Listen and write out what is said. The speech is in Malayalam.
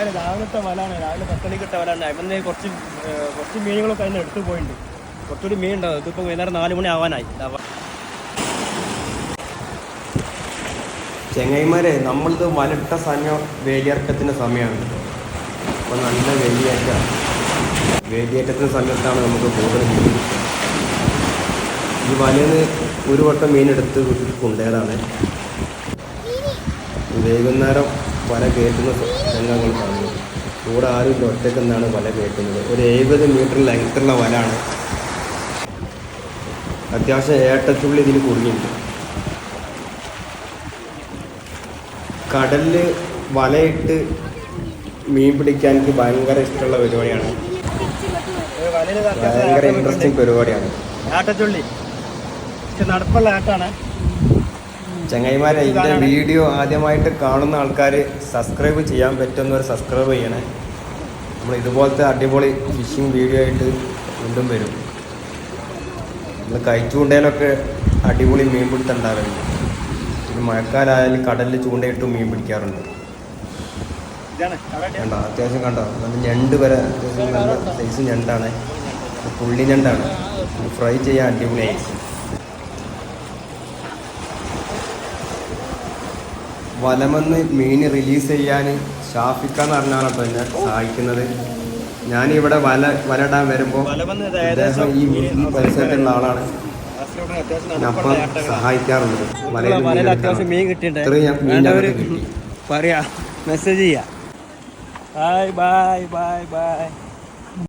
ചെങ്ങന്മാരെ രാവിലത്തെ വലാണ്, രാവിലെ 10 മണിക്ക് ഇട്ട വലാണ്. അതിന് കുറച്ച് മീനുകളൊക്കെ അതിന് എടുത്തു പോയിട്ടുണ്ട്. കുറച്ചുകൂടി മീൻ ഉണ്ടാവും. ഇതിപ്പോൾ വൈകുന്നേരം 4 മണി ആവാനായി. ചെങ്ങന്മാരെ, നമ്മളിത് വലട്ട സമയം വേലിയിറക്കത്തിൻ്റെ സമയമാണ്. അപ്പോൾ നല്ല വേലിയേറ്റത്തിൻ്റെ സമയത്താണ് നമുക്ക് കൂടുതൽ മീൻ കിട്ടുക. ഈ വലയിൽ ഒരു വട്ടം മീനെടുത്ത് കൊണ്ടേതാണ്. വൈകുന്നേരം വല കയറ്റുന്ന രംഗങ്ങൾ കാണുന്നത്. കൂടെ ആരും ഒറ്റയ്ക്ക് നിന്നാണ് വല കയറ്റുന്നത്. ഒരു 70 മീറ്റർ ലെങ്ത്തുള്ള വലാണ്. അത്യാവശ്യം ഏട്ടച്ചുള്ളി ഇതിൽ കുടുങ്ങിയിട്ടുണ്ട്. കടലിൽ വലയിട്ട് മീൻ പിടിക്കാൻ എനിക്ക് ഭയങ്കര ഇഷ്ടമുള്ള പരിപാടിയാണ്. ഭയങ്കര ഇൻട്രസ്റ്റിംഗ് പരിപാടിയാണ്. ആട്ടച്ചുള്ളി നടപ്പുള്ള ആട്ടാണ്. ചങ്ങായിമാരെ, ഇതിൻ്റെ വീഡിയോ ആദ്യമായിട്ട് കാണുന്ന ആൾക്കാർ സബ്സ്ക്രൈബ് ചെയ്യാൻ പറ്റുന്നവർ സബ്സ്ക്രൈബ് ചെയ്യണേ. നമ്മൾ ഇതുപോലത്തെ അടിപൊളി ഫിഷിംഗ് വീഡിയോ ആയിട്ട് വീണ്ടും വരും. നമ്മൾ കഴിച്ചുകൊണ്ടേലൊക്കെ അടിപൊളി മീൻ പിടുത്തം ഉണ്ടാവലുണ്ട്. ഇത് മഴക്കാലമായാലും കടലിൽ ചൂണ്ടയിട്ട് മീൻ പിടിക്കാറുണ്ട്. കണ്ടോ, അത്യാവശ്യം കണ്ടോ, നല്ല ഞണ്ട് വരെ അത്യാവശ്യം നല്ല സൈസ് ഞണ്ടാണ്. പുള്ളി ഞണ്ടാണ്. ഫ്രൈ ചെയ്യാൻ അടിപൊളിയായി. വലമെന്ന് മീൻ റിലീസ് ചെയ്യാൻ ഷാഫിക്കാന്ന് പറഞ്ഞാണ് അപ്പോൾ എന്നെ സഹായിക്കുന്നത്. ഞാനിവിടെ വലയിടാൻ വരുമ്പോൾ അദ്ദേഹം ഈ പരിസരത്തുള്ള ആളാണ്. അപ്പം സഹായിക്കാറുണ്ട്. മീൻ കിട്ടിയിട്ടുണ്ട്. പറയാ, മെസ്സേജ് ചെയ്യാം. Bye bye bye bye.